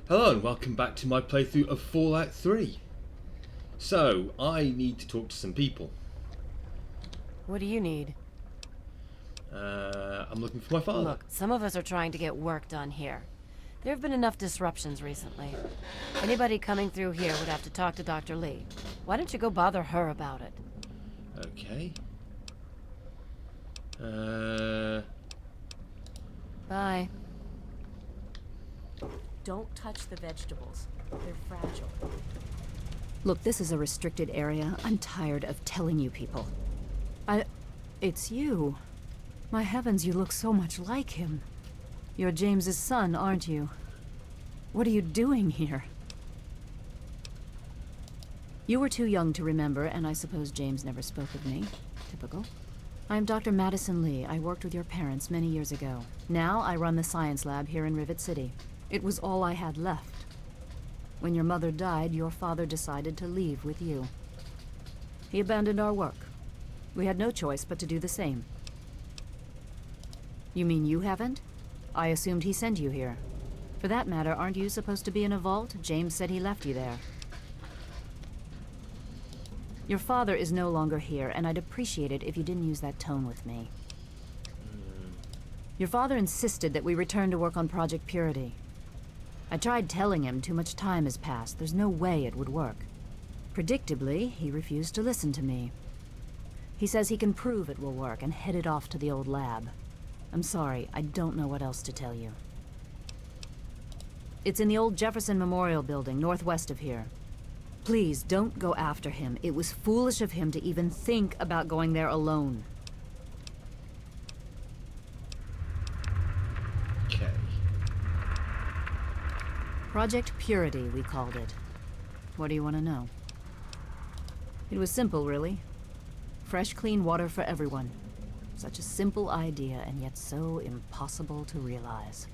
Hello and welcome back to my playthrough of Fallout 3. So, I need to talk to some people. What do you need? I'm looking for my father. Look, some of us are trying to get work done here. There have been enough disruptions recently. Anybody coming through here would have to talk to Dr. Lee. Why don't you go bother her about it? Okay. Bye. Don't touch the vegetables. They're fragile. Look, this is a restricted area. I'm tired of telling you people. It's you. My heavens, you look so much like him. You're James's son, aren't you? What are you doing here? You were too young to remember, and I suppose James never spoke of me. Typical. I'm Dr. Madison Lee. I worked with your parents many years ago. Now I run the science lab here in Rivet City. It was all I had left. When your mother died, your father decided to leave with you. He abandoned our work. We had no choice but to do the same. You mean you haven't? I assumed he sent you here. For that matter, aren't you supposed to be in a vault? James said he left you there. Your father is no longer here, and I'd appreciate it if you didn't use that tone with me. Your father insisted that we return to work on Project Purity. I tried telling him too much time has passed. There's no way it would work. Predictably, he refused to listen to me. He says he can prove it will work and headed off to the old lab. I'm sorry, I don't know what else to tell you. It's in the old Jefferson Memorial Building, northwest of here. Please, don't go after him. It was foolish of him to even think about going there alone. Okay. Project Purity, we called it. What do you want to know? It was simple, really. Fresh, clean water for everyone. Such a simple idea, and yet so impossible to realize.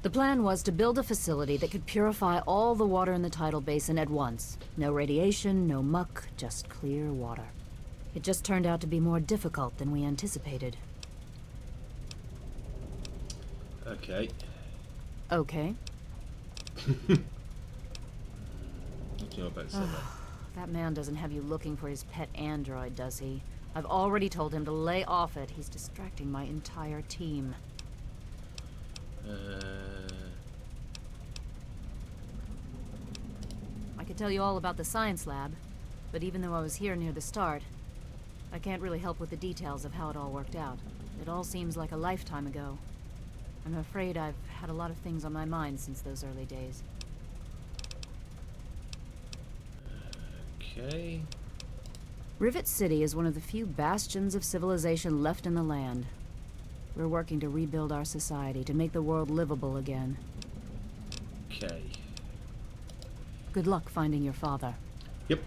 The plan was to build a facility that could purify all the water in the tidal basin at once. No radiation, no muck, just clear water. It just turned out to be more difficult than we anticipated. Okay. Okay. What do you know about that? That man doesn't have you looking for his pet android, does he? I've already told him to lay off it. He's distracting my entire team. I could tell you all about the science lab, but even though I was here near the start, I can't really help with the details of how it all worked out. It all seems like a lifetime ago. I'm afraid I've had a lot of things on my mind since those early days. Okay. Rivet City is one of the few bastions of civilization left in the land. We're working to rebuild our society, to make the world livable again. Okay. Good luck finding your father. Yep.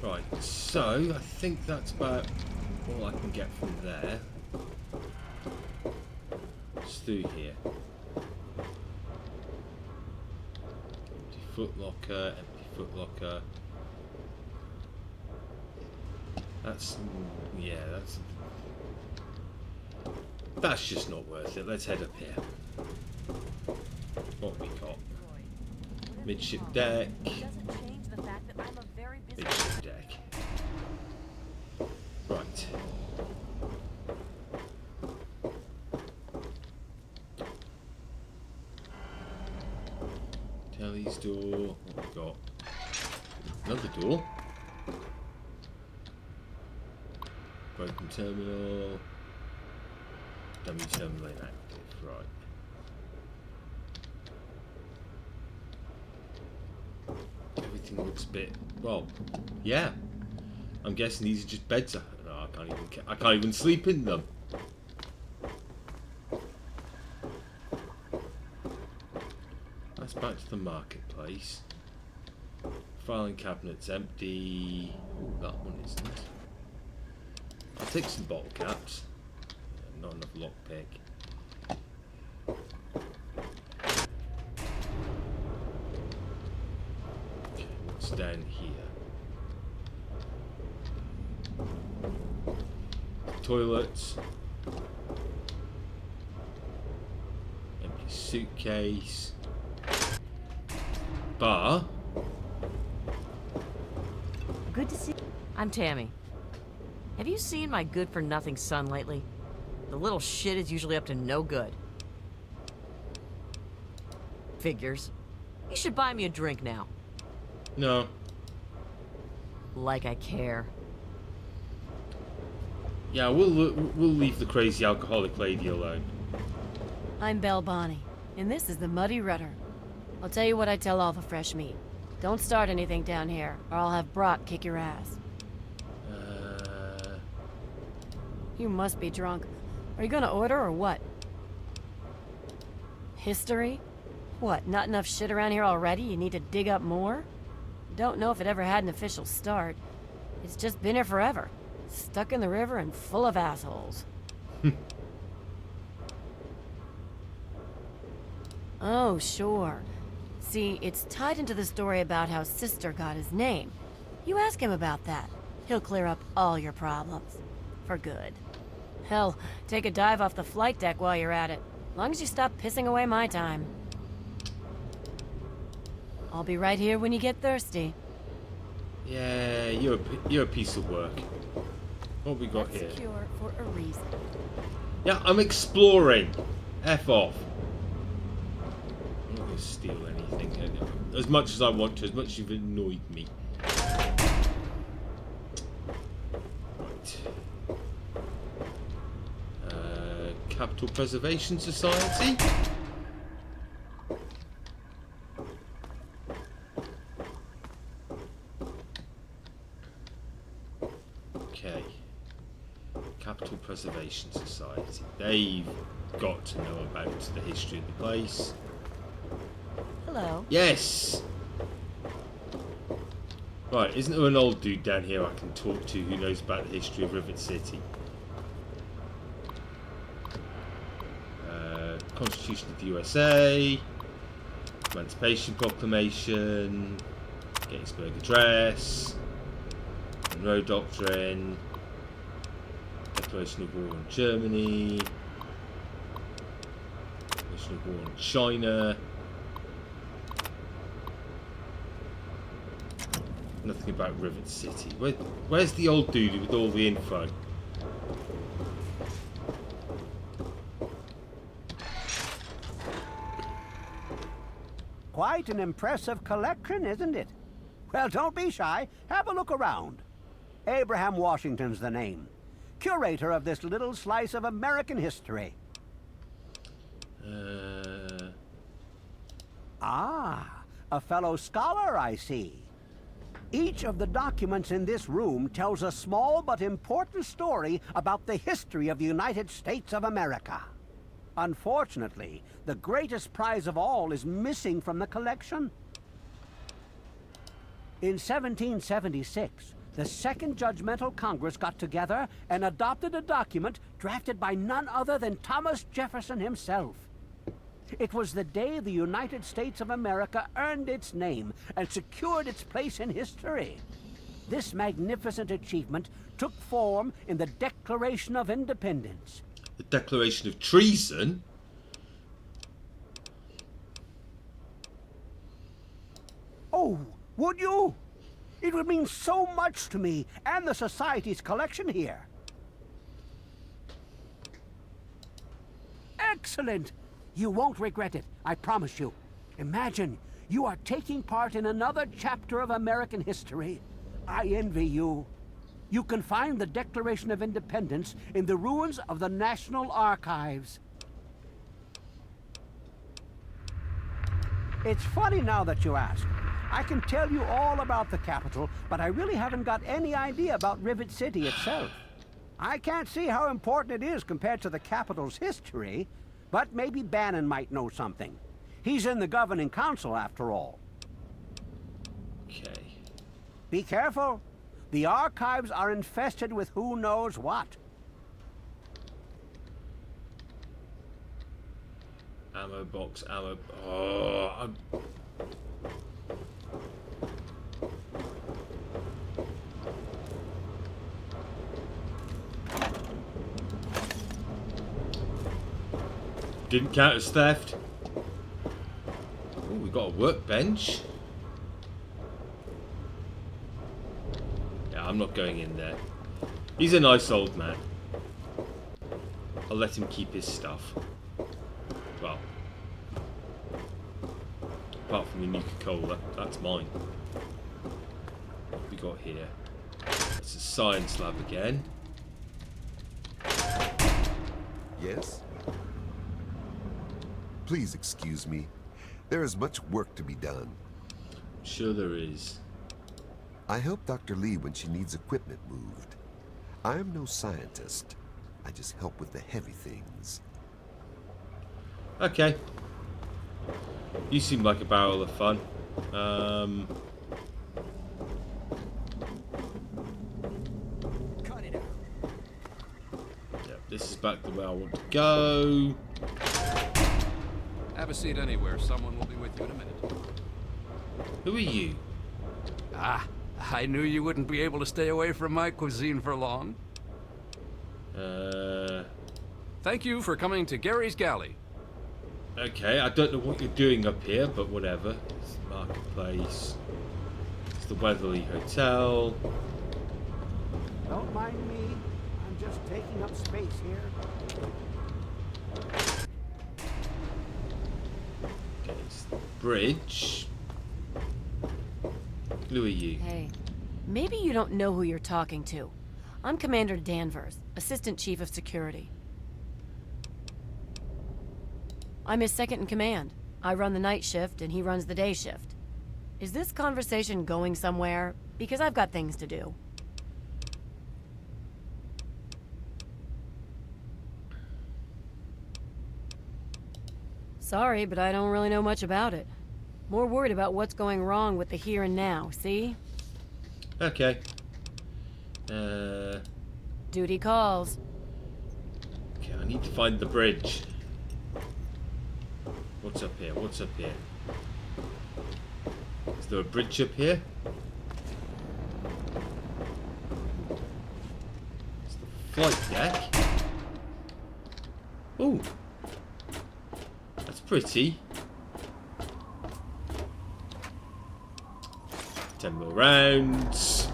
Right, so I think that's about all I can get from there. It's through here. Empty footlocker, empty footlocker. That's, yeah, that's just not worth it. Let's head up here. What we got? Midship deck. Midship deck. Right. Telly's door. What we got? Another door. Broken terminal. Dummy terminal inactive. Right. Everything looks a bit. Well, yeah. I'm guessing these are just beds. No, I can't even sleep in them. That's back to the marketplace. Filing cabinet's empty. That one isn't. I'll take some bottle caps. Yeah, not enough lockpick. Okay, what's down here? Toilets. Empty suitcase. bar. Good to see you. I'm Tammy. Have you seen my good-for-nothing son lately? The little shit is usually up to no good. Figures. You should buy me a drink now. No. Like I care. Yeah, we'll leave the crazy alcoholic lady alone. I'm Belle Bonnie, and this is the Muddy Rudder. I'll tell you what I tell all the fresh meat. Don't start anything down here, or I'll have Brock kick your ass. You must be drunk. Are you gonna order or what? History? What, not enough shit around here already? You need to dig up more? Don't know if it ever had an official start. It's just been here forever. Stuck in the river and full of assholes. Oh, sure. See, it's tied into the story about how Sister got his name. You ask him about that. He'll clear up all your problems. For good. Hell, take a dive off the flight deck while you're at it. Long as you stop pissing away my time. I'll be right here when you get thirsty. Yeah, you're a piece of work. What we got That's here? secure for a reason. Yeah, I'm exploring. F off. I'm not going to steal anything. As much as I want to, as much as you've annoyed me. Right. Capital Preservation Society? Okay. Capital Preservation Society. They've got to know about the history of the place. Hello. Yes! Right, isn't there an old dude down here I can talk to who knows about the history of Rivet City? Constitution of the USA, Emancipation Proclamation, Gettysburg Address, Monroe Doctrine, Declaration of War on Germany, Declaration of War on China. Nothing about Rivet City. Where's the old dude with all the info? Quite an impressive collection, isn't it? Well, don't be shy. Have a look around. Abraham Washington's the name. Curator of this little slice of American history. Ah, a fellow scholar, I see. Each of the documents in this room tells a small but important story about the history of the United States of America. Unfortunately, the greatest prize of all is missing from the collection. In 1776, the Second Judgmental Congress got together and adopted a document drafted by none other than Thomas Jefferson himself. It was the day the United States of America earned its name and secured its place in history. This magnificent achievement took form in the Declaration of Independence. The Declaration of Treason? Oh, would you? It would mean so much to me and the Society's collection here. Excellent! You won't regret it, I promise you. Imagine, you are taking part in another chapter of American history. I envy you. You can find the Declaration of Independence in the ruins of the National Archives. It's funny now that you ask. I can tell you all about the Capitol, but I really haven't got any idea about Rivet City itself. I can't see how important it is compared to the Capitol's history, but maybe Bannon might know something. He's in the governing council, after all. Okay. Be careful. The archives are infested with who knows what. Ammo box, ammo... Oh, didn't count as theft. Oh, we got a workbench. I'm not going in there. He's a nice old man. I'll let him keep his stuff. Well, apart from the Nuka-Cola, that's mine. What have we got here? It's a science lab again. Yes? Please excuse me. There is much work to be done. Sure there is. I help Dr. Lee when she needs equipment moved. I am no scientist. I just help with the heavy things. Okay. You seem like a barrel of fun. Cut it out. Yeah, this is back the way I want to go. Have a seat anywhere. Someone will be with you in a minute. Who are you? Ah, I knew you wouldn't be able to stay away from my cuisine for long. Thank you for coming to Gary's Galley. Okay, I don't know what you're doing up here, but whatever. It's the marketplace. It's the Weatherly Hotel. Don't mind me. I'm just taking up space here. Okay, it's the bridge. Who are you? Hey, maybe you don't know who you're talking to. I'm Commander Danvers, Assistant Chief of Security. I'm his second in command. I run the night shift and he runs the day shift. Is this conversation going somewhere? Because I've got things to do. Sorry, but I don't really know much about it. More worried about what's going wrong with the here and now, see? Okay. Duty calls. Okay, I need to find the bridge. What's up here? What's up here? Is there a bridge up here? It's the flight deck. Ooh. That's pretty. 10 more rounds.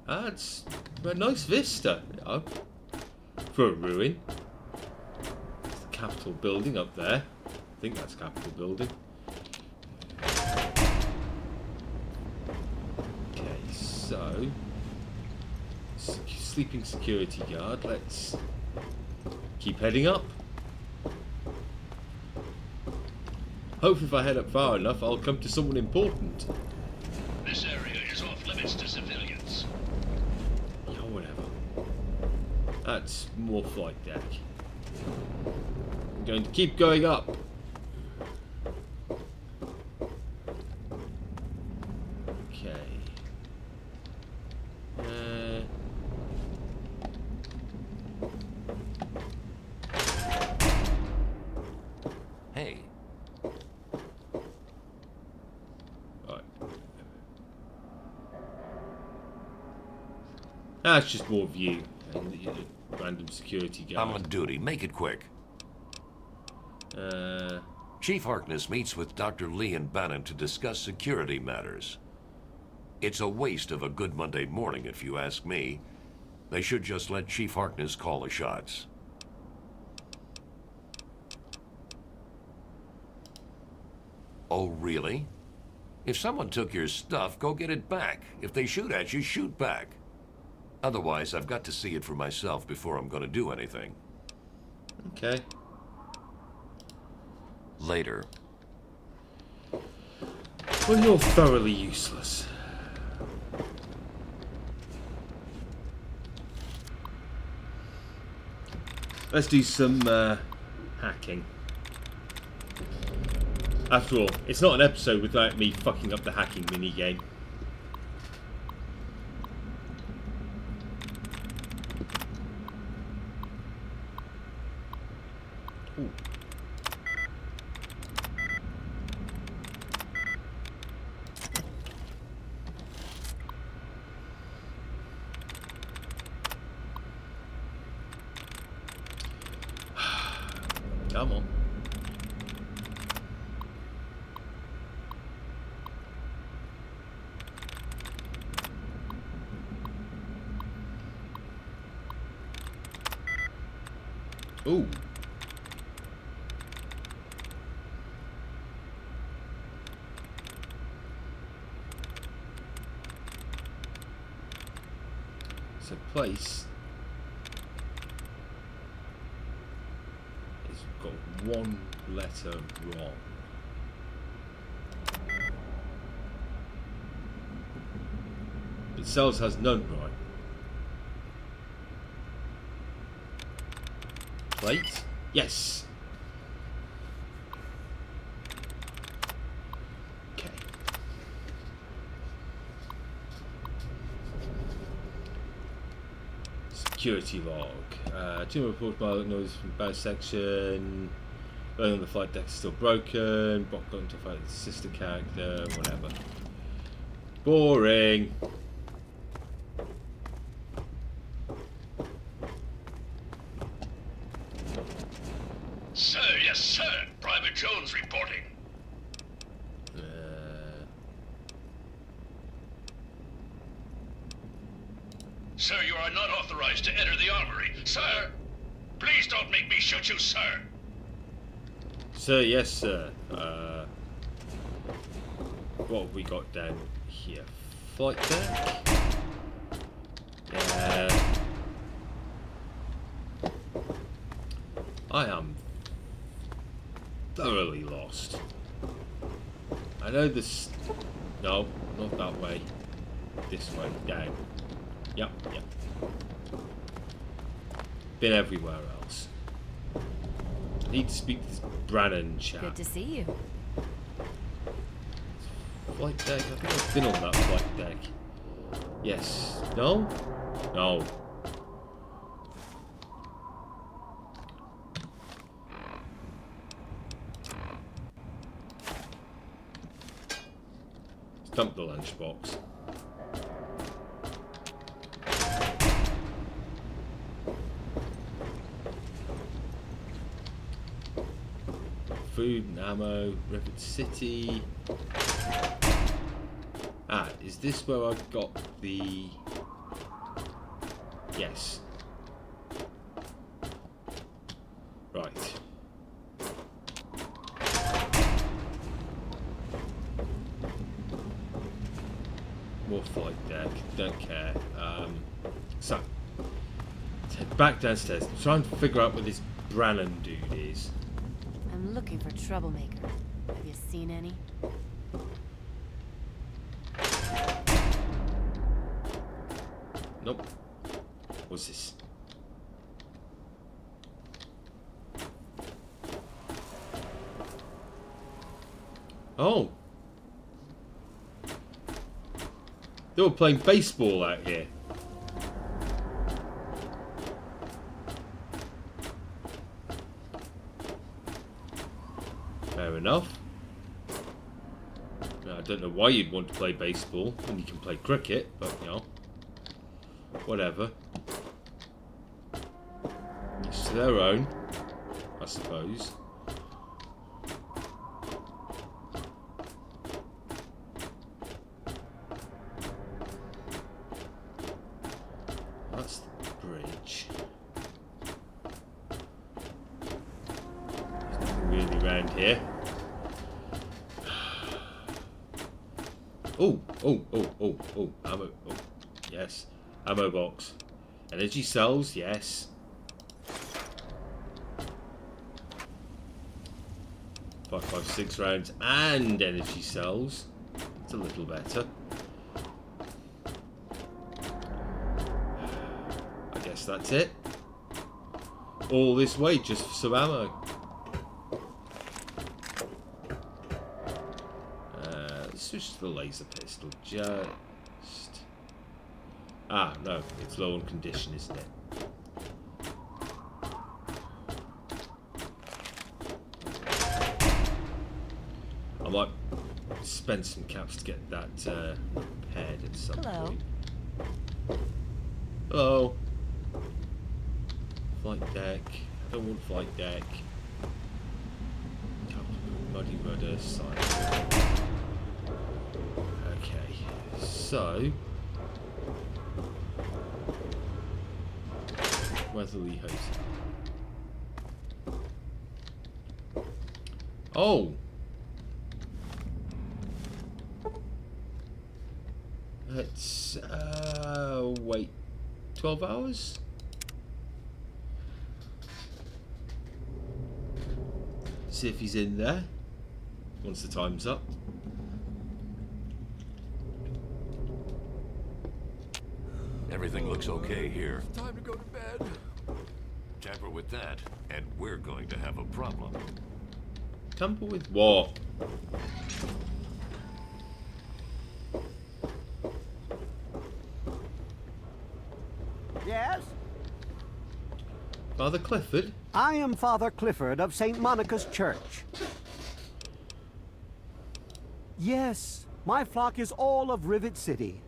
That's a nice vista, you know, for a ruin. It's the Capitol building up there. I think that's Capitol building. Okay, so sleeping security guard. Let's keep heading up. Hopefully if I head up far enough, I'll come to someone important. This area is off limits to civilians. Yeah, whatever. That's more flight deck. I'm going to keep going up. Okay. Hey, Right. That's just more view and the random security I'm guard. on duty. Make it quick. Chief Harkness meets with Dr. Lee and Bannon to discuss security matters. It's a waste of a good Monday morning, if you ask me. They should just let Chief Harkness call the shots. Oh, really? If someone took your stuff, go get it back. If they shoot at you, shoot back. Otherwise, I've got to see it for myself before I'm going to do anything. Okay. Later. Well, you're thoroughly useless. Let's do some hacking. After all, it's not an episode without me fucking up the hacking minigame. Ooh. Come on. Ooh. It's a place. It's got one letter wrong. But Cells has none right. Plate? Yes. Okay. Security log. Two reports by noise from bad section. Learning the flight deck is still broken. Brock got into a fight with his sister character. Whatever. Boring. Sir, yes, sir. Private Jones reporting. Sir, you are not authorized to enter the armory. Sir! Please don't make me shoot you, sir! Sir, yes, sir. What have we got down here? Flight deck? Yeah. I am thoroughly lost. I know this... No, not that way. This way, down. Yep, yep. Been everywhere else. I need to speak to this Brannan chap. Good to see you. Flight deck? I think I've been on that flight deck. Yes. No? No. Dump the lunchbox. Food and ammo, Rapid City. Ah, is this where I've got the... Yes. Right. More flight deck, don't care. So, let's head back downstairs. Try and figure out where this Brannan dude is. I'm looking for troublemaker. Have you seen any? Nope. What's this? Oh. They were playing baseball out here. Fair enough. Now, I don't know why you'd want to play baseball when you can play cricket, but you know, whatever. Each to their own, I suppose. That's the bridge. There's nothing really around here. Oh, ammo. Oh, yes. Ammo box. Energy cells, yes. 5.56 rounds and energy cells. It's a little better. I guess that's it. All this way just for some ammo. Switch to the laser pistol. Just... Ah, no. It's low on condition, isn't it? I might spend some caps to get that repaired at some point. Hello. Flight deck. I don't want flight deck. Muddy rudder side. Okay, so Weatherly Hotel. Oh. It's wait, 12 hours? See if he's in there once the time's up. Everything looks okay here. Time to go to bed. Tamper with that, and we're going to have a problem. Tamper with what? Yes? Father Clifford? I am Father Clifford of St. Monica's Church. Yes, my flock is all of Rivet City.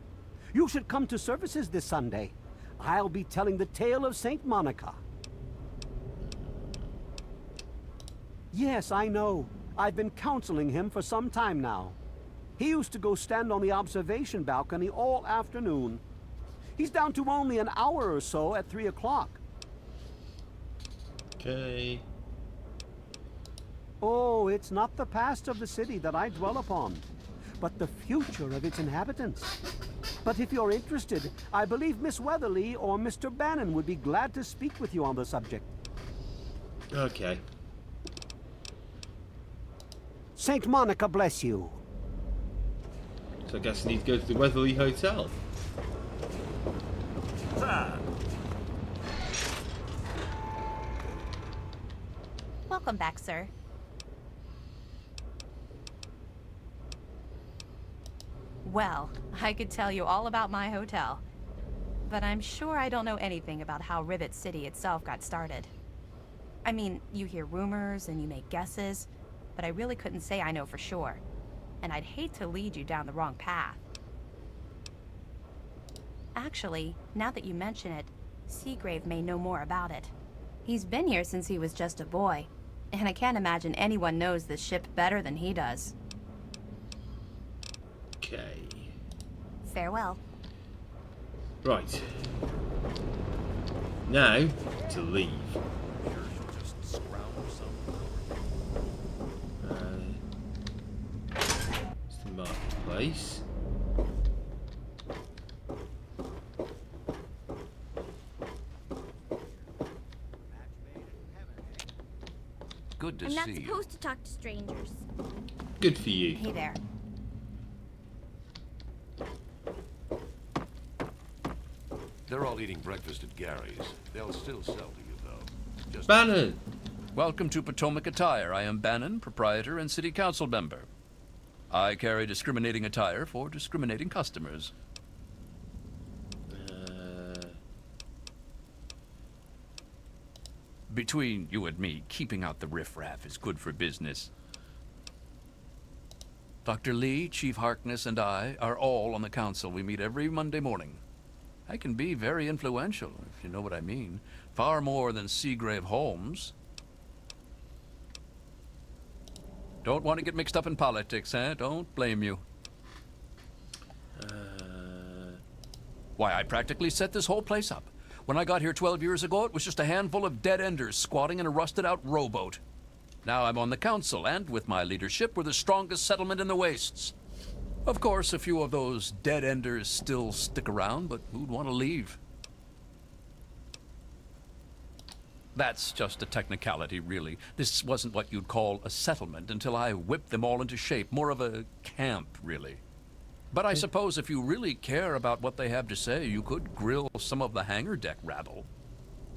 You should come to services this Sunday. I'll be telling the tale of St. Monica. Yes, I know. I've been counseling him for some time now. He used to go stand on the observation balcony all afternoon. He's down to only an hour or so at 3 o'clock. Okay. Oh, it's not the past of the city that I dwell upon, but the future of its inhabitants. But if you're interested, I believe Miss Weatherly or Mr. Bannon would be glad to speak with you on the subject. Okay. St. Monica bless you. So I guess I need to go to the Weatherly Hotel. Welcome back, sir. Well, I could tell you all about my hotel, but I'm sure I don't know anything about how Rivet City itself got started. I mean, you hear rumors and you make guesses, but I really couldn't say I know for sure, and I'd hate to lead you down the wrong path. Actually, now that you mention it, Seagrave may know more about it. He's been here since he was just a boy, and I can't imagine anyone knows this ship better than he does. Okay. Farewell. Right. Now to leave. It's the marketplace. Good to I'm not see you. supposed to talk to strangers. Good for you. Hey there. They're all eating breakfast at Gary's. They'll still sell to you, though. Just Bannon! Welcome to Potomac Attire. I am Bannon, proprietor and city council member. I carry discriminating attire for discriminating customers. Between you and me, keeping out the riffraff is good for business. Dr. Lee, Chief Harkness, and I are all on the council. We meet every Monday morning. I can be very influential, if you know what I mean. Far more than Seagrave Holmes. Don't want to get mixed up in politics, eh? Don't blame you. Why, I practically set this whole place up. When I got here 12 years ago, it was just a handful of dead-enders squatting in a rusted-out rowboat. Now I'm on the council, and with my leadership, we're the strongest settlement in the wastes. Of course, a few of those dead-enders still stick around, but who'd want to leave? That's just a technicality, really. This wasn't what you'd call a settlement until I whipped them all into shape. More of a camp, really. But I suppose if you really care about what they have to say, you could grill some of the hangar deck rabble.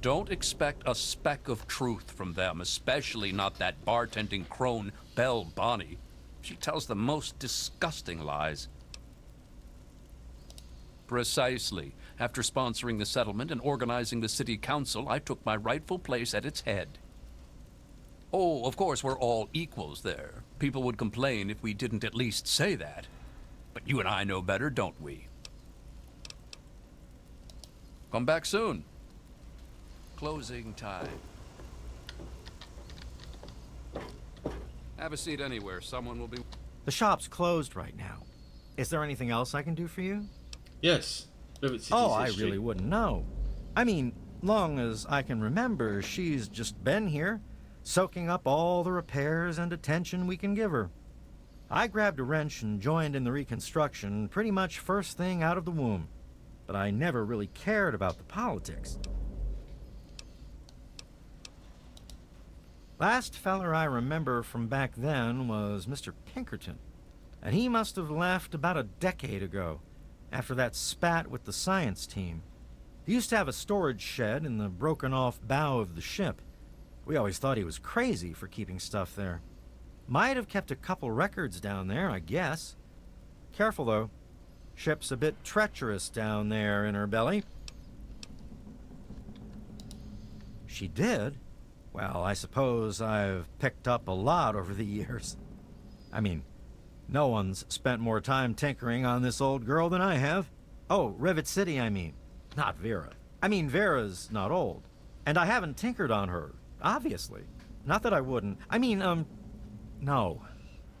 Don't expect a speck of truth from them, especially not that bartending crone, Belle Bonnie. She tells the most disgusting lies. Precisely. After sponsoring the settlement and organizing the city council, I took my rightful place at its head. Oh, of course, we're all equals there. People would complain if we didn't at least say that. But you and I know better, don't we? Come back soon. Closing time. Have a seat anywhere. Someone will be... The shop's closed right now. Is there anything else I can do for you? Yes. Rivet City's Oh, I history. really wouldn't know. I mean, long as I can remember, she's just been here. soaking up all the repairs and attention we can give her. I grabbed a wrench and joined in the reconstruction pretty much first thing out of the womb, but I never really cared about the politics. Last feller I remember from back then was Mr. Pinkerton, and he must have left about a decade ago, after that spat with the science team. He used to have a storage shed in the broken-off bow of the ship. We always thought he was crazy for keeping stuff there. Might have kept a couple records down there, I guess. Careful, though. Ship's a bit treacherous down there in her belly. She did? Well, I suppose I've picked up a lot over the years. I mean, no one's spent more time tinkering on this old girl than I have. Oh, Rivet City, I mean. Not Vera. I mean, Vera's not old. And I haven't tinkered on her, obviously. Not that I wouldn't. I mean, no.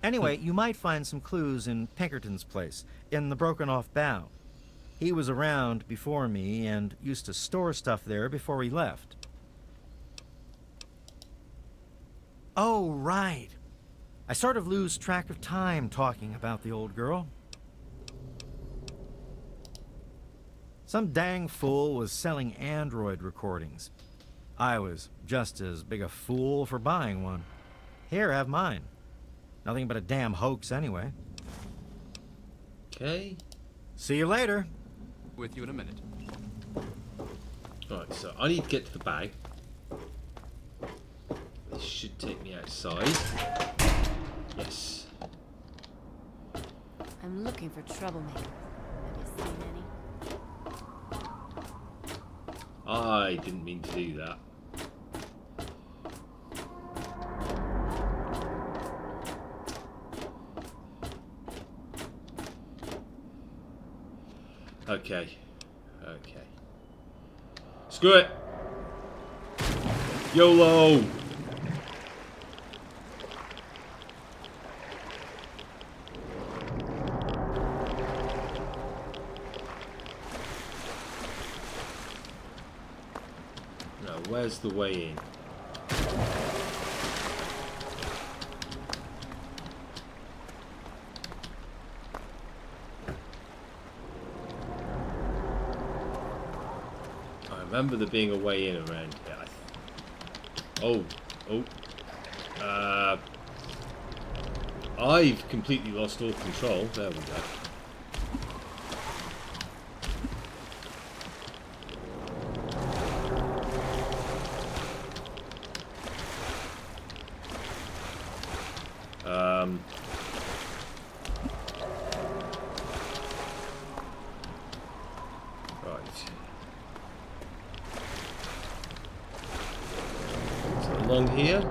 Anyway, you might find some clues in Pinkerton's place, in the broken-off bow. He was around before me and used to store stuff there before he left. Oh, right. I sort of lose track of time talking about the old girl. Some dang fool was selling Android recordings. I was just as big a fool for buying one. Here, have mine. Nothing but a damn hoax anyway. Okay. See you later. With you in a minute. Right, so I need to get to the bag. This should take me outside. Yes. I'm looking for troublemakers. Have you seen any? I didn't mean to do that. Okay. Okay. Screw it! YOLO! Now, where's the way in? I remember there being a way in around here. I've completely lost all control. There we go. Along here.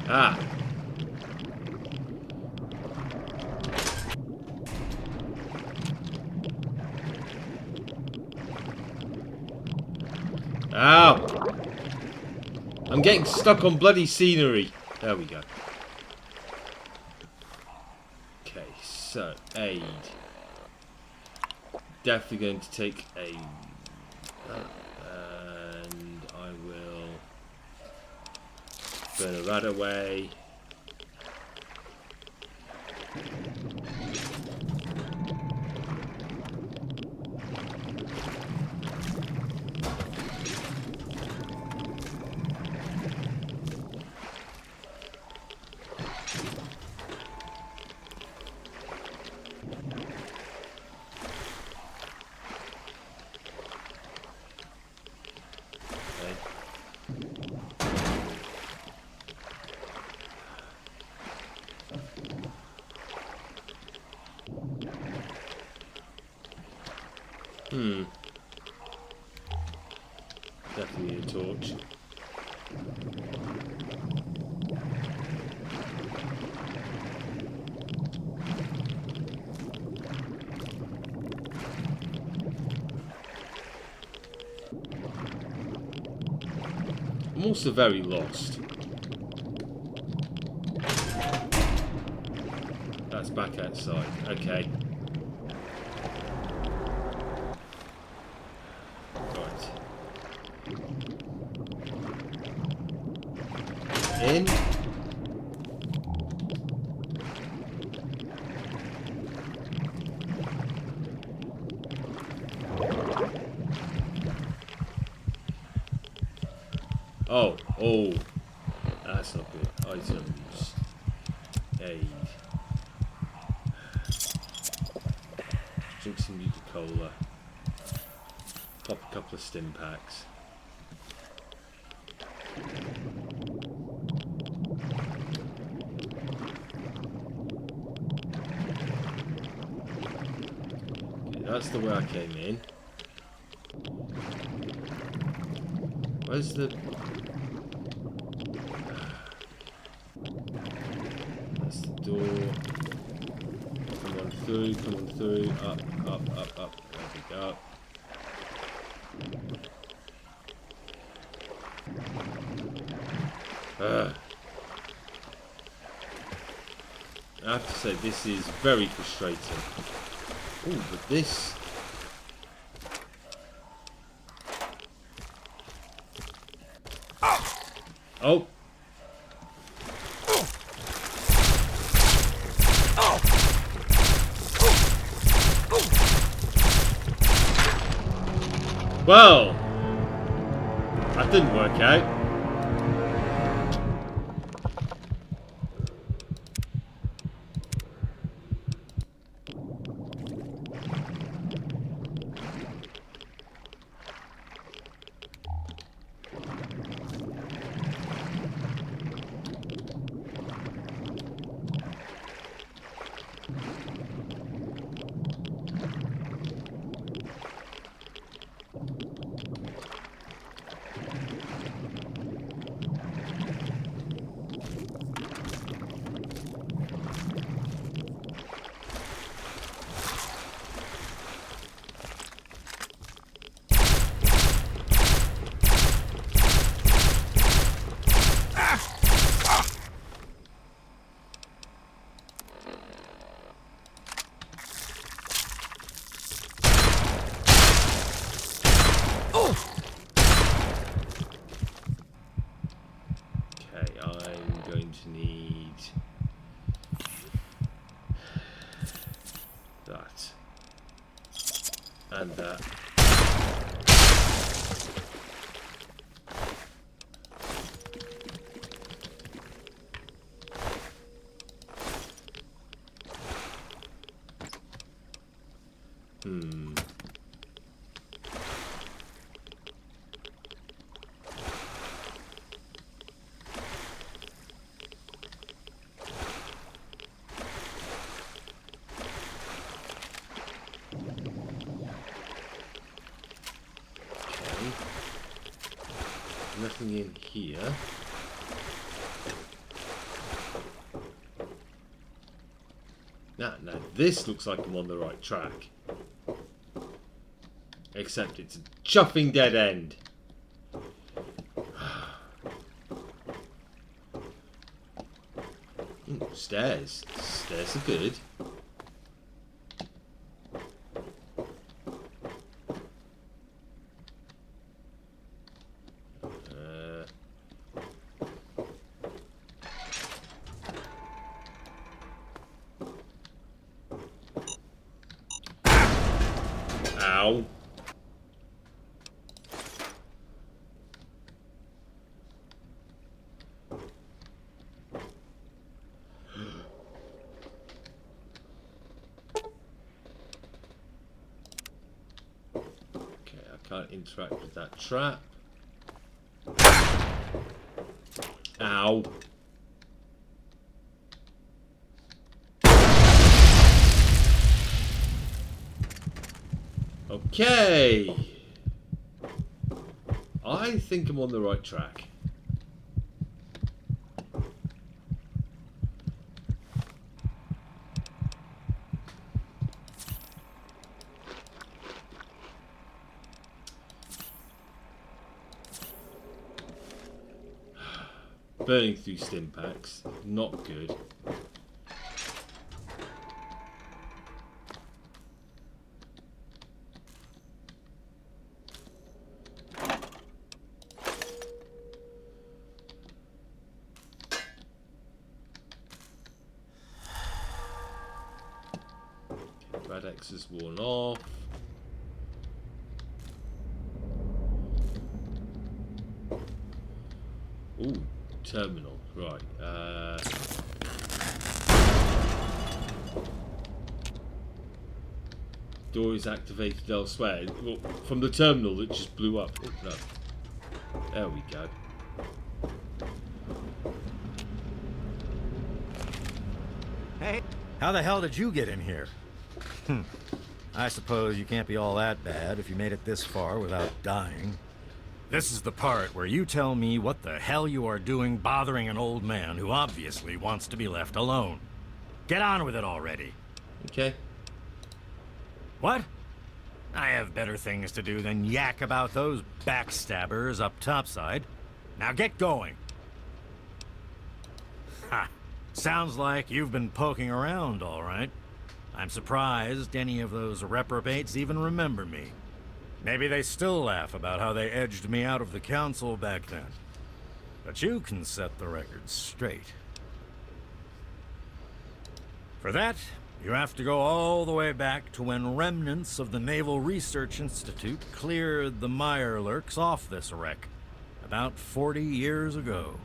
Ah. Ow. I'm getting stuck on bloody scenery. There we go. Okay, so aid. Definitely going to take aid. And I will burn that away. Definitely a torch. I'm also very lost. That's back outside. Okay. Right. in. Oh, oh, that's not good. Items. Aid. Drink some Nuka-Cola. Pop a couple of stim packs. Okay, that's the way I came in. Where's the... That's the door. Come on through, come on through. Up, up, up, up. There we go. I have to say, this is very frustrating. Oh, but this... Oh! Well, that didn't work out. And that. Nothing in here. Now this looks like I'm on the right track. Except it's a chuffing dead end. Ooh, stairs. Stairs are good. Ow. Okay, I can't interact with that trap. Ow. Okay. I think I'm on the right track. Burning through stim packs, not good. Bad X has worn off. Ooh, terminal. Right. Door is activated elsewhere. Well, from the terminal that just blew up. Oh, no. There we go. Hey, how the hell did you get in here? I suppose you can't be all that bad if you made it this far without dying. This is the part where you tell me what the hell you are doing bothering an old man who obviously wants to be left alone. Get on with it already. Okay. What? I have better things to do than yak about those backstabbers up topside. Now get going. Ha! Sounds like you've been poking around, all right. I'm surprised any of those reprobates even remember me. Maybe they still laugh about how they edged me out of the council back then. But you can set the record straight. For that, you have to go all the way back to when remnants of the Naval Research Institute cleared the Mirelurks off this wreck, about 40 years ago.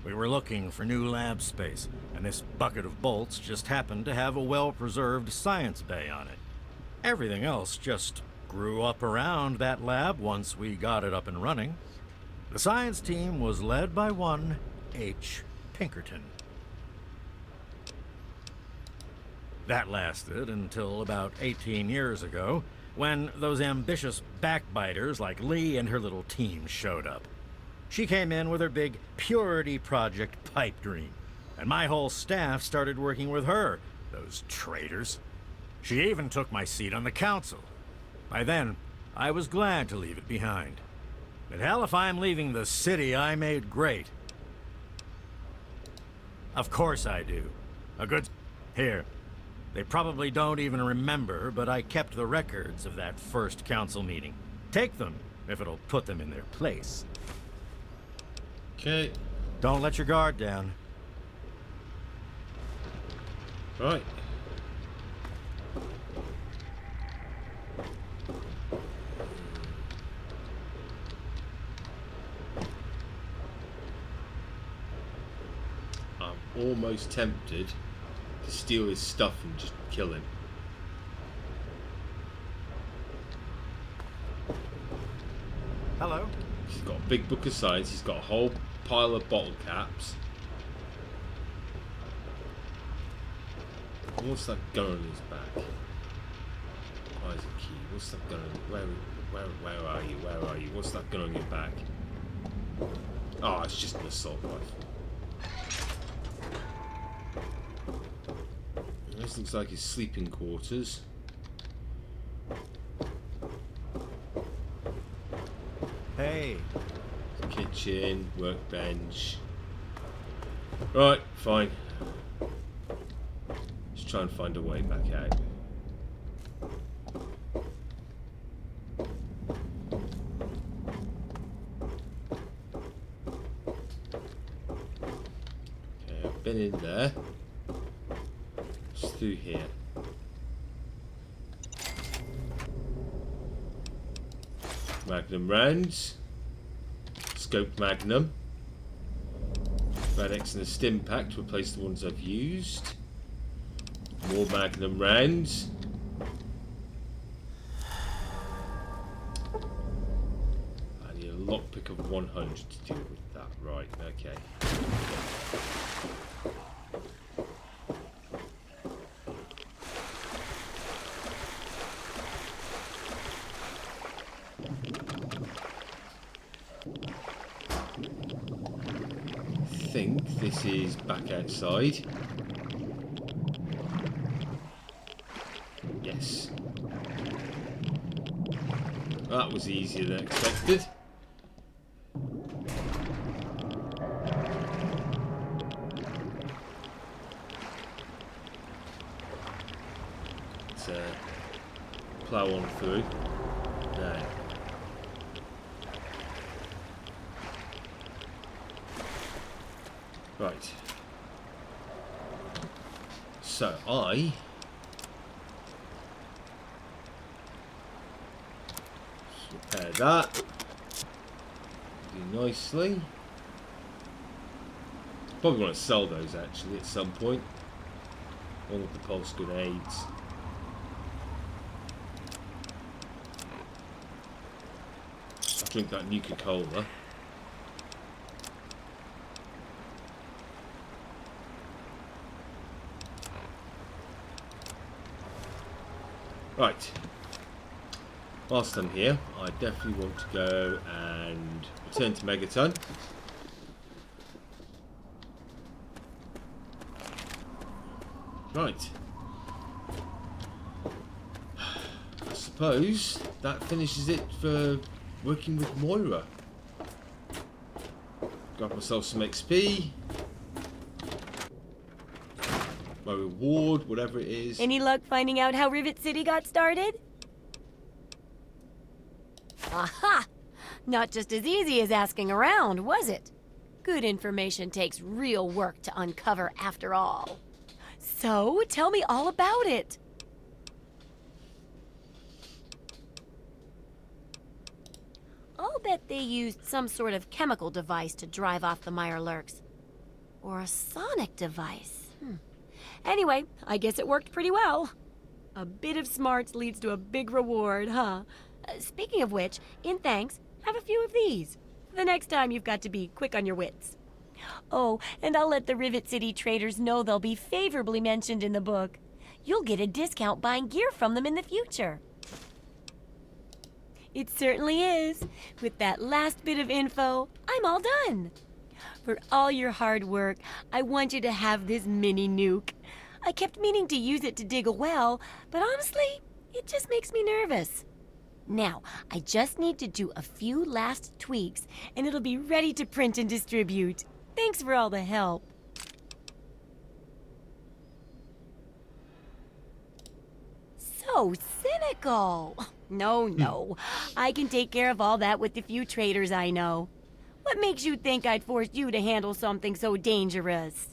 We were looking for new lab space, and this bucket of bolts just happened to have a well-preserved science bay on it. Everything else just grew up around that lab once we got it up and running. The science team was led by one H. Pinkerton. That lasted until about 18 years ago, when those ambitious backbiters like Lee and her little team showed up. She came in with her big purity project pipe dream, and my whole staff started working with her, those traitors. She even took my seat on the council. By then, I was glad to leave it behind. But hell if I'm leaving the city I made great. Of course I do. A good... Here. They probably don't even remember, but I kept the records of that first council meeting. Take them, if it'll put them in their place. Okay. Don't let your guard down. Right. I'm almost tempted to steal his stuff and just kill him. Hello? He's got a big book of science. He's got a whole pile of bottle caps. What's that gun on his back? Why is it key? What's that gun on? Where are you? Where are you? What's that gun on your back? Oh, it's just an assault rifle. This looks like his sleeping quarters. Hey. Kitchen, workbench. Right, fine. Just try and find a way back out. Okay, I've been in there. Just through here. Magnum rounds. Scope Magnum. Radex and a stim pack to replace the ones I've used. More Magnum rounds. I need a lockpick of 100 to deal with that. Right, okay. I think this is back outside. Yes. That was easier than expected. Let's plow on through. Now. Right. So I that. Do nicely. Probably want to sell those actually at some point. All of the pulse grenades. I'll drink that Nuka-Cola. Right. Whilst I'm here, I definitely want to go and return to Megaton. Right. I suppose that finishes it for working with Moira. Grab myself some XP. My reward, whatever it is. Any luck finding out how Rivet City got started? Aha! Not just as easy as asking around, was it? Good information takes real work to uncover after all. So, tell me all about it. I'll bet they used some sort of chemical device to drive off the Mirelurks. Or a sonic device. Anyway, I guess it worked pretty well. A bit of smarts leads to a big reward, huh? Speaking of which, in thanks, have a few of these. The next time you've got to be quick on your wits. Oh, and I'll let the Rivet City traders know they'll be favorably mentioned in the book. You'll get a discount buying gear from them in the future. It certainly is. With that last bit of info, I'm all done. For all your hard work, I want you to have this mini nuke. I kept meaning to use it to dig a well, but honestly, it just makes me nervous. Now, I just need to do a few last tweaks, and it'll be ready to print and distribute. Thanks for all the help. So cynical. No. I can take care of all that with the few traders I know. What makes you think I'd force you to handle something so dangerous?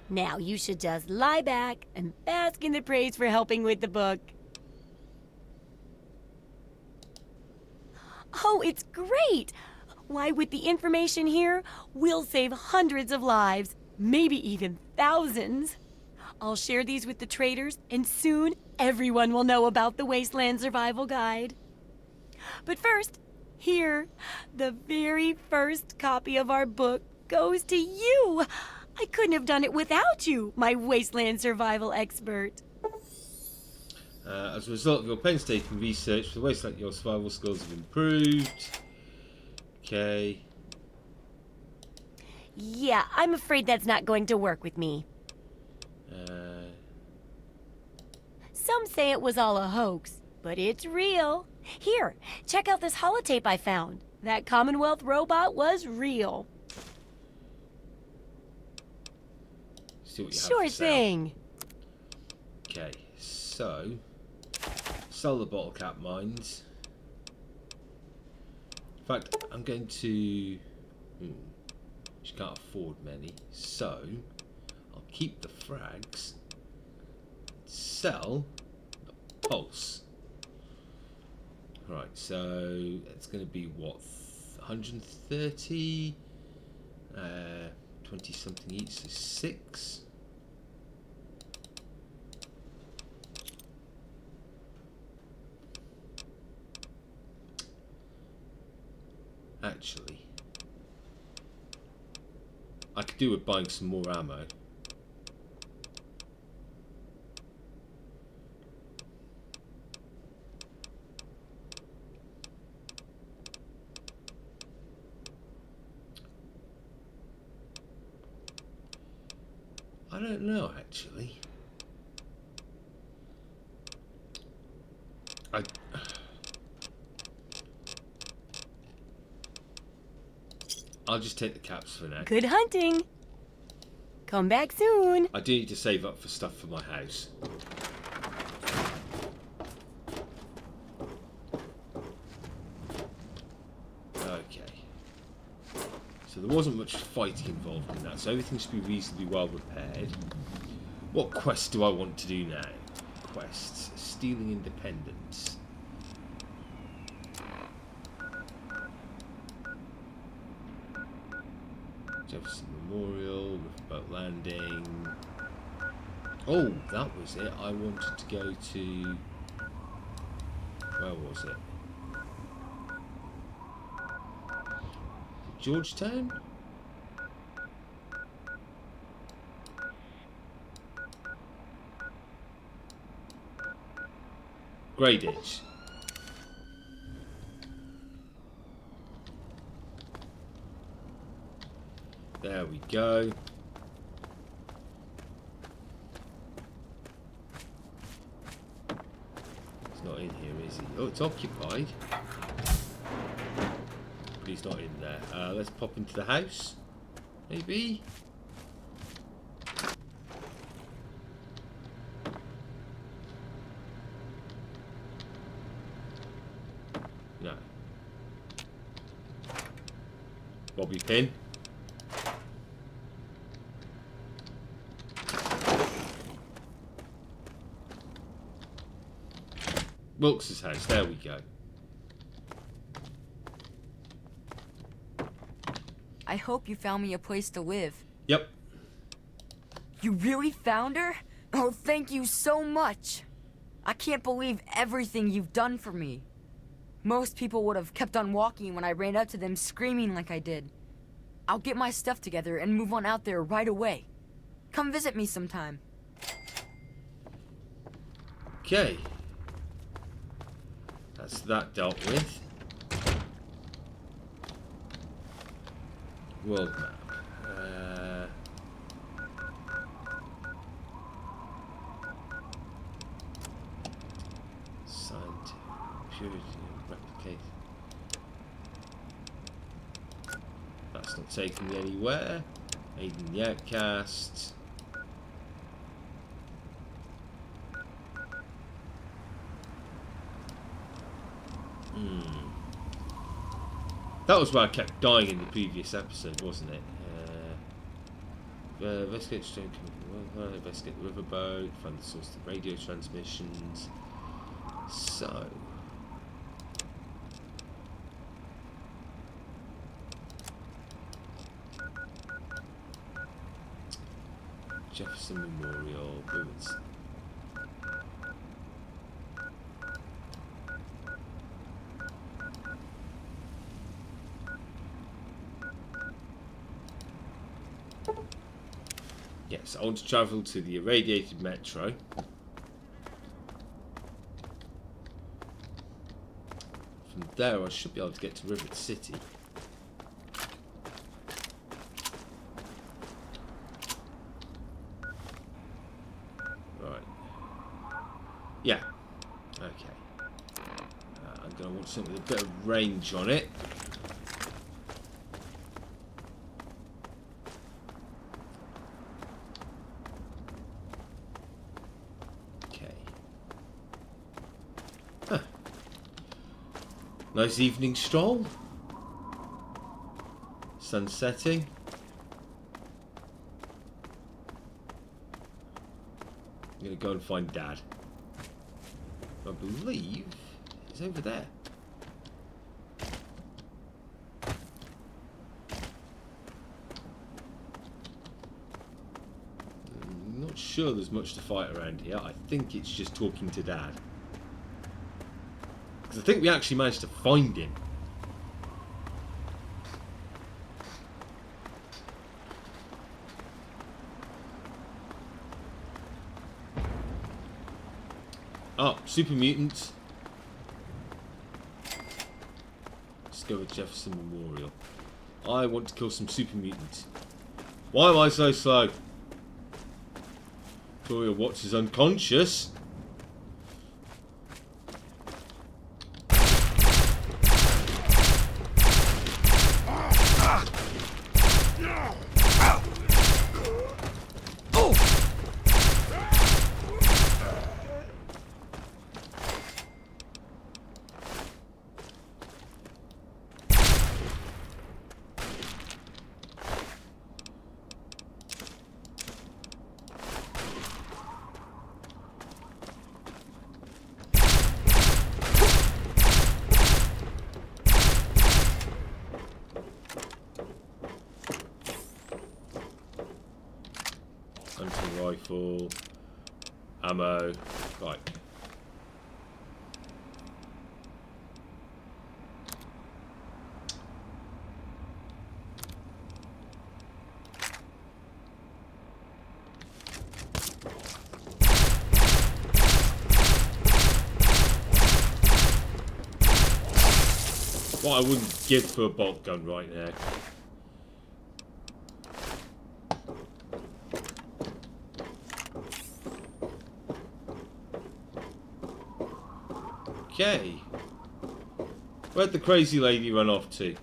Now you should just lie back and bask in the praise for helping with the book. Oh, it's great! Why, with the information here, we'll save hundreds of lives, maybe even thousands. I'll share these with the traders, and soon everyone will know about the Wasteland Survival Guide. But first, here, the very first copy of our book goes to you. I couldn't have done it without you, my Wasteland Survival expert. As a result of your painstaking research for the Wasteland, your survival skills have improved. Okay. Yeah, I'm afraid that's not going to work with me. Some say it was all a hoax, but it's real. Here, check out this holotape I found. That Commonwealth robot was real. See what you have Sure for sale. thing. Okay, so sell the bottle cap mines. In fact, I'm going to. She can't afford many, so I'll keep the frags. Sell the pulse. Right, so it's going to be what, 130, 20 something each, so 6. Actually, I could do with buying some more ammo. I don't know, actually. I'll just take the caps for now. Good hunting. Come back soon. I do need to save up for stuff for my house. Okay. So there wasn't much fighting involved in that, so everything should be reasonably well repaired. What quest do I want to do now? Quests. Stealing Independence. Jefferson Memorial, Riverboat Landing. Oh, that was it. I wanted to go to... Where was it? Georgetown? Grey Ditch. There we go. He's not in here, is he? Oh, it's occupied. But he's not in there. Let's pop into the house. Maybe? No. Bobby pin. Wilkes' house, there we go. I hope you found me a place to live. Yep. You really found her? Oh, thank you so much. I can't believe everything you've done for me. Most people would have kept on walking when I ran up to them screaming like I did. I'll get my stuff together and move on out there right away. Come visit me sometime. Okay. That's that dealt with. World map. Scientific purity replicate. That's not taking me anywhere. Aiden the Outcast. That was where I kept dying in the previous episode, wasn't it? Investigate strange chemical, investigate the riverboat, find the source of the radio transmissions. So... Jefferson Memorial, ruins. Yes, I want to travel to the irradiated metro. From there I should be able to get to Rivet City. Right. Yeah. Okay. I'm going to want something with a bit of range on it. Nice evening stroll. Sun setting. I'm going to go and find Dad. I believe he's over there. I'm not sure there's much to fight around here. I think it's just talking to Dad. I think we actually managed to find him. Oh, super mutants. Discover Jefferson Memorial. I want to kill some super mutants. Why am I so slow? Victoria Watts is unconscious. rifle, ammo. Right. What I wouldn't give for a bolt gun right now. Okay. Where'd the crazy lady run off to?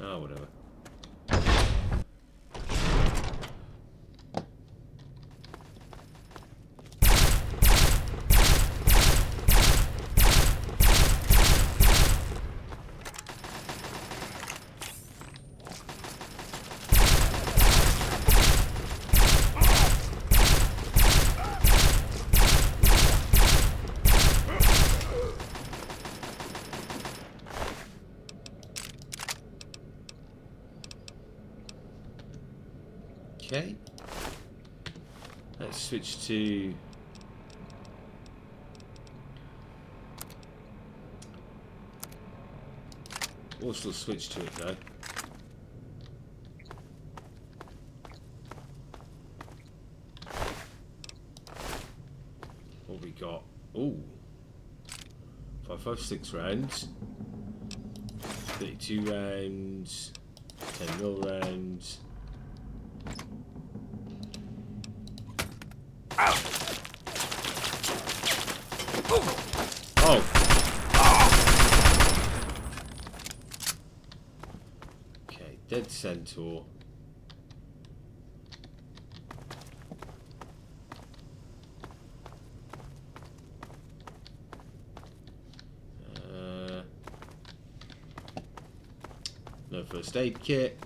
Oh, whatever. Okay. Let's switch to also switch to it though. What we got? Ooh. 5.56 rounds. 32 rounds. 10mm rounds. Oh. Okay, dead centaur. No first aid kit.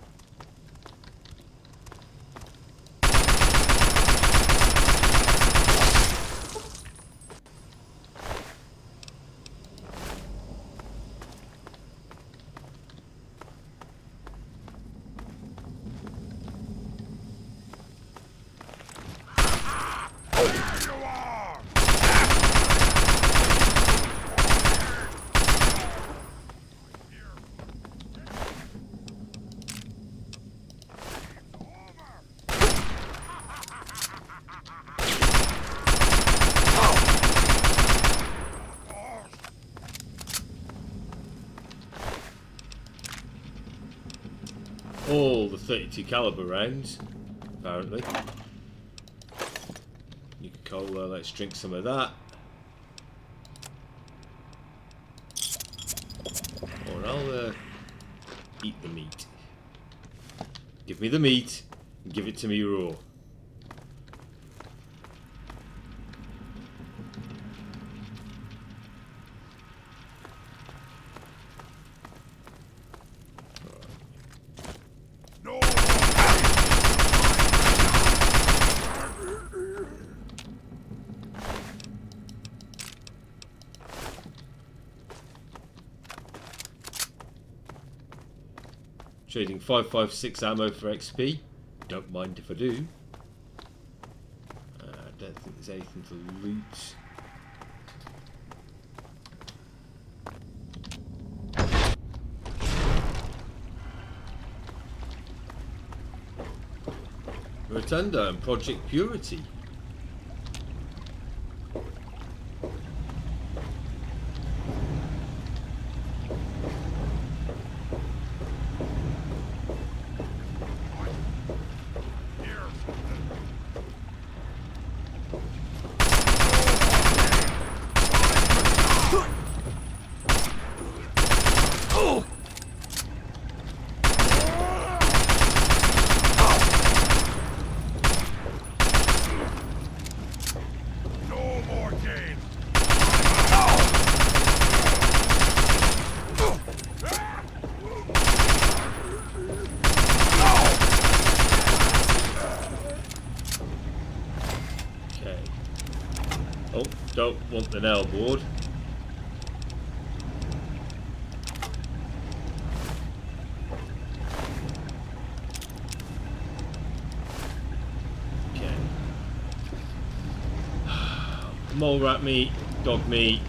All the 32 caliber rounds, apparently. Coca-Cola, let's drink some of that. Or I'll eat the meat. Give me the meat and give it to me raw. Trading 5.56 ammo for XP. Don't mind if I do. I don't think there's anything to loot. Rotunda and Project Purity. Don't want the nail board. Okay. Mole rat meat, dog meat.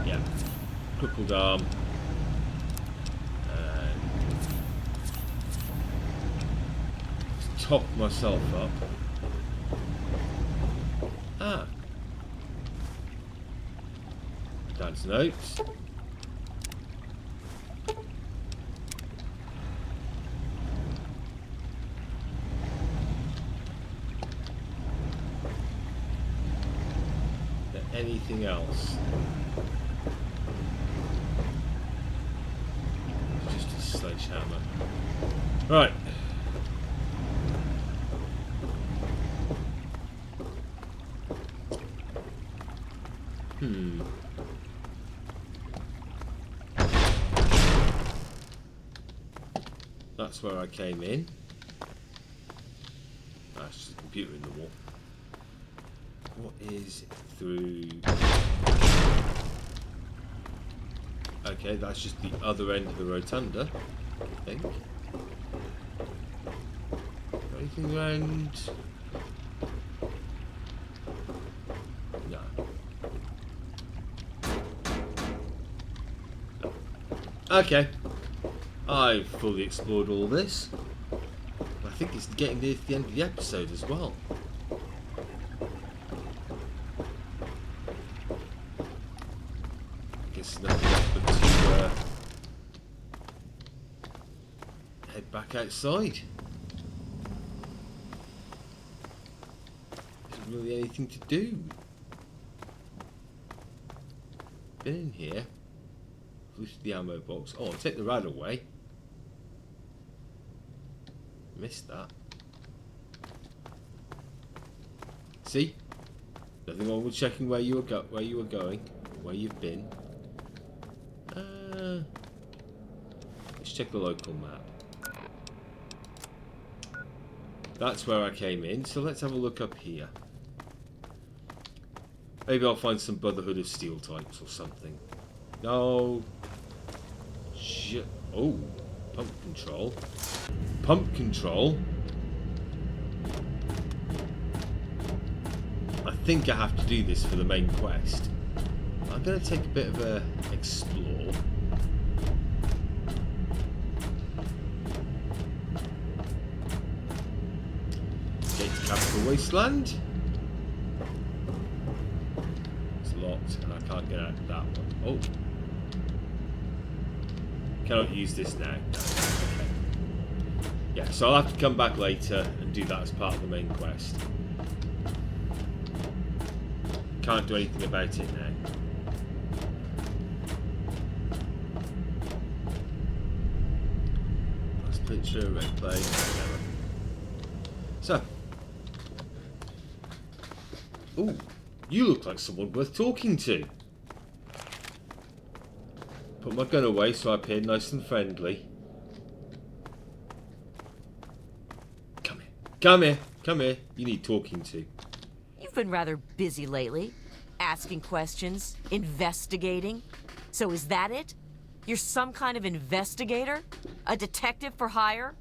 Yeah. Crippled arm. Top myself up. Ah. Dad's notes. Anything else? Just a sledgehammer. Right. That's where I came in. That's just a computer in the wall. What is through? Okay, that's just the other end of the rotunda, I think. Anything around? No. Okay. I've fully explored all this. I think it's getting near the end of the episode as well. I guess there's nothing left but to head back outside. There isn't really anything to do. Been in here. Looted the ammo box. Oh, I'll take the rat away. Missed that. See? Nothing wrong with checking where you were going, where you've been. Let's check the local map. That's where I came in, so let's have a look up here. Maybe I'll find some Brotherhood of Steel types or something. No. Oh, pump control. Pump control. I think I have to do this for the main quest. I'm going to take a bit of a explore. Gate to Capital Wasteland. It's locked and I can't get out that one. Oh. Cannot use this now. No. Okay. Yeah, so I'll have to come back later and do that as part of the main quest. Can't do anything about it now. Last picture, red plate, whatever. So. Ooh, you look like someone worth talking to. Put my gun away so I appear nice and friendly. Come here. Come here. Come here. You need talking to. You've been rather busy lately. Asking questions, investigating. So is that it? You're some kind of investigator? A detective for hire?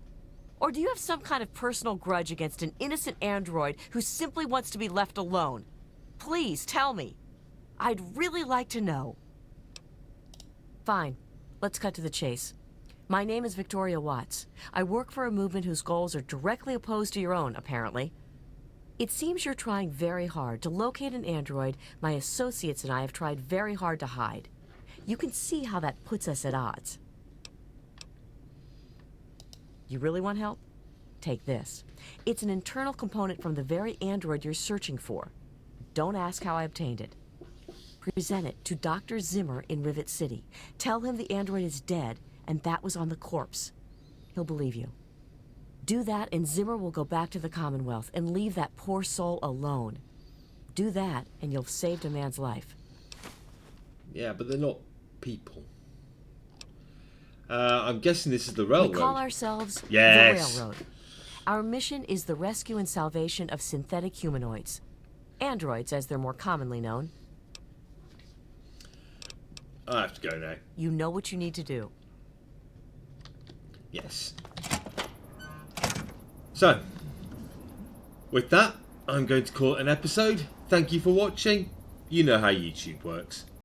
Or do you have some kind of personal grudge against an innocent android who simply wants to be left alone? Please tell me. I'd really like to know. Fine. Let's cut to the chase. My name is Victoria Watts. I work for a movement whose goals are directly opposed to your own, apparently. It seems you're trying very hard to locate an android my associates and I have tried very hard to hide. You can see how that puts us at odds. You really want help? Take this. It's an internal component from the very android you're searching for. Don't ask how I obtained it. Present it to Dr. Zimmer in Rivet City. Tell him the android is dead, and that was on the corpse. He'll believe you. Do that, and Zimmer will go back to the Commonwealth and leave that poor soul alone. Do that, and you'll have saved a man's life. Yeah, but they're not people. I'm guessing this is the railroad. We call ourselves the Railroad. Our mission is the rescue and salvation of synthetic humanoids. Androids, as they're more commonly known. I have to go now. You know what you need to do. Yes. So, with that, I'm going to call it an episode. Thank you for watching. You know how YouTube works.